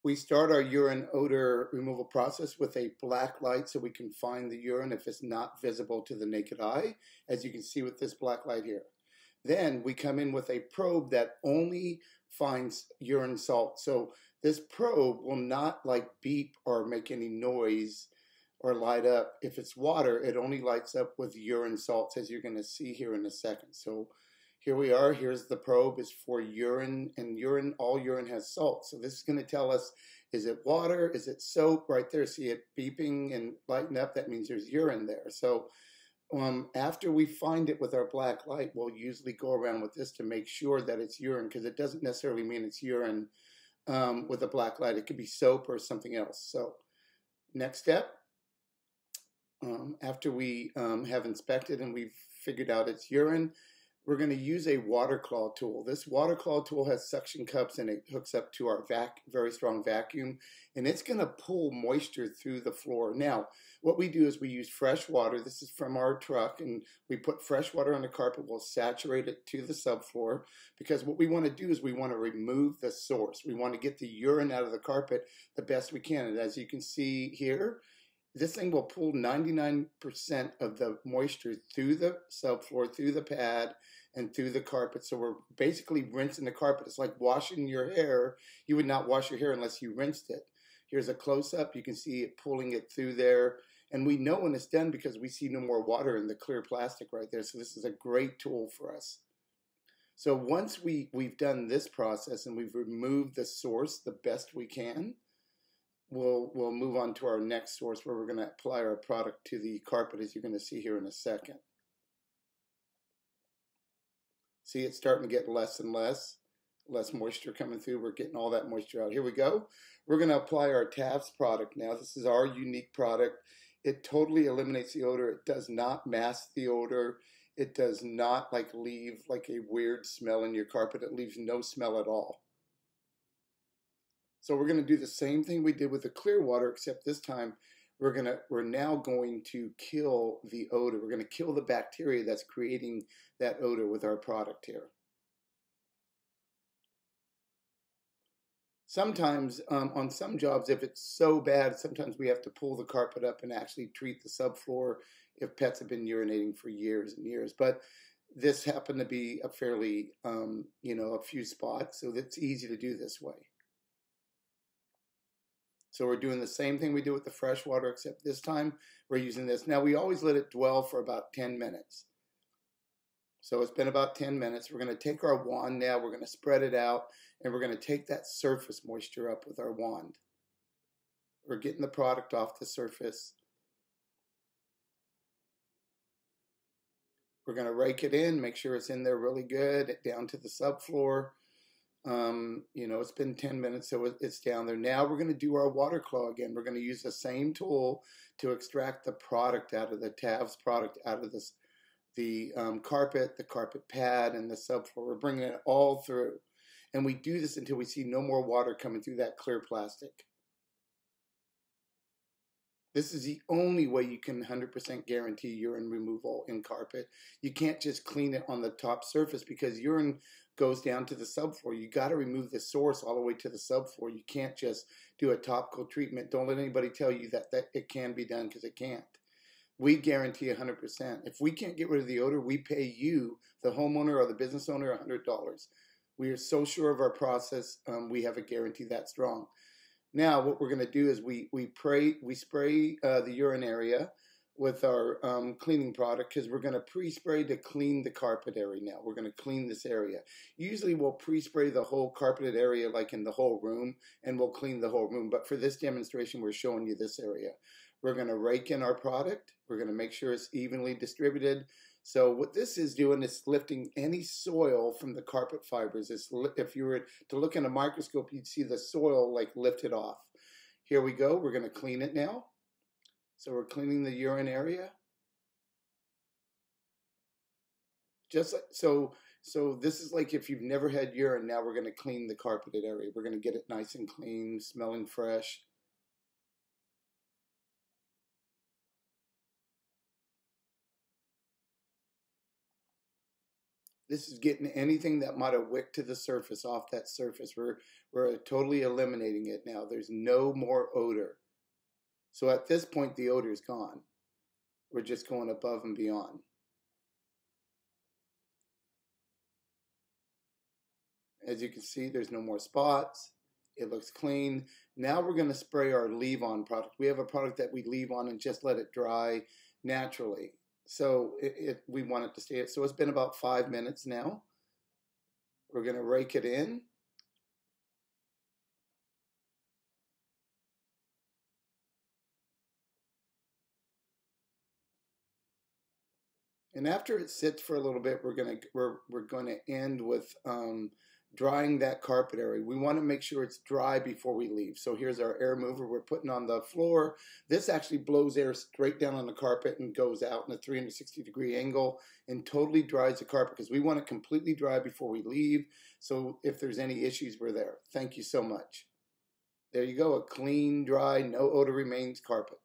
We start our urine odor removal process with a black light so we can find the urine if it's not visible to the naked eye, as you can see with this black light here. Then we come in with a probe that only finds urine salt. So this probe will not like beep or make any noise or light up. If it's water, it only lights up with urine salts, as you're going to see here in a second. So here we are. Here's the probe. It's for urine, and all urine has salt. So this is going to tell us, is it water? Is it soap? Right there, see it beeping and lighting up. That means there's urine there. So after we find it with our black light, we'll usually go around with this to make sure that it's urine, because it doesn't necessarily mean it's urine with a black light. It could be soap or something else. So next step, after we have inspected and we've figured out it's urine, we're going to use a water claw tool. This water claw tool has suction cups and it hooks up to our very strong vacuum, and it's going to pull moisture through the floor. Now, what we do is we use fresh water. This is from our truck, and we put fresh water on the carpet. We'll saturate it to the subfloor, because what we want to do is we want to remove the source. We want to get the urine out of the carpet the best we can. And as you can see here, this thing will pull 99% of the moisture through the subfloor, through the pad, and through the carpet. So we're basically rinsing the carpet. It's like washing your hair. You would not wash your hair unless you rinsed it. Here's a close-up. You can see it pulling it through there. And we know when it's done because we see no more water in the clear plastic right there. So this is a great tool for us. So once we've done this process and we've removed the source the best we can, we'll move on to our next source, where we're going to apply our product to the carpet, as you're going to see here in a second. See, it's starting to get less and less moisture coming through. We're getting all that moisture out. Here we go. We're going to apply our TAVS product now. This is our unique product. It totally eliminates the odor. It does not mask the odor. It does not leave a weird smell in your carpet. It leaves no smell at all. So we're going to do the same thing we did with the clear water, except this time we're now going to kill the odor. We're going to kill the bacteria that's creating that odor with our product here. Sometimes on some jobs, if it's so bad, sometimes we have to pull the carpet up and actually treat the subfloor if pets have been urinating for years and years. But this happened to be a fairly, a few spots, so it's easy to do this way. So we're doing the same thing we do with the fresh water, except this time we're using this. Now, we always let it dwell for about 10 minutes. So it's been about 10 minutes. We're going to take our wand now. We're going to spread it out, and we're going to take that surface moisture up with our wand. We're getting the product off the surface. We're going to rake it in, make sure it's in there really good, down to the subfloor. It's been 10 minutes, so it's down there. Now we're going to do our water claw again. We're going to use the same tool to extract the product out of the TAVS product out of the carpet pad, and the subfloor. We're bringing it all through. And we do this until we see no more water coming through that clear plastic. This is the only way you can 100% guarantee urine removal in carpet. You can't just clean it on the top surface, because urine goes down to the subfloor. You got to remove the source all the way to the subfloor. You can't just do a topical treatment. Don't let anybody tell you that it can be done, because it can't. We guarantee 100%. If we can't get rid of the odor, we pay you, the homeowner or the business owner, $100. We are so sure of our process, we have a guarantee that strong. Now, what we're going to do is we spray the urine area with our cleaning product, because we're going to pre-spray to clean the carpet area now. We're going to clean this area. Usually we'll pre-spray the whole carpeted area, like in the whole room, and we'll clean the whole room. But for this demonstration, we're showing you this area. We're going to rake in our product. We're going to make sure it's evenly distributed. So what this is doing is lifting any soil from the carpet fibers. If you were to look in a microscope, you'd see the soil lifted off. Here we go. We're going to clean it now. So we're cleaning the urine area. Just like, so this is like if you've never had urine. Now we're going to clean the carpeted area. We're going to get it nice and clean, smelling fresh. This is getting anything that might have wicked to the surface off that surface. We're totally eliminating it now. There's no more odor. So at this point, the odor is gone. We're just going above and beyond. As you can see, there's no more spots. It looks clean. Now we're going to spray our leave-on product. We have a product that we leave on and just let it dry naturally. So we want it to stay. So it's been about 5 minutes now. We're going to rake it in. And after it sits for a little bit, we're going to end with drying that carpet area. We want to make sure it's dry before we leave. So here's our air mover we're putting on the floor. This actually blows air straight down on the carpet and goes out in a 360-degree angle and totally dries the carpet because we want it completely dry before we leave. So if there's any issues, we're there. Thank you so much. There you go, a clean, dry, no odor remains carpet.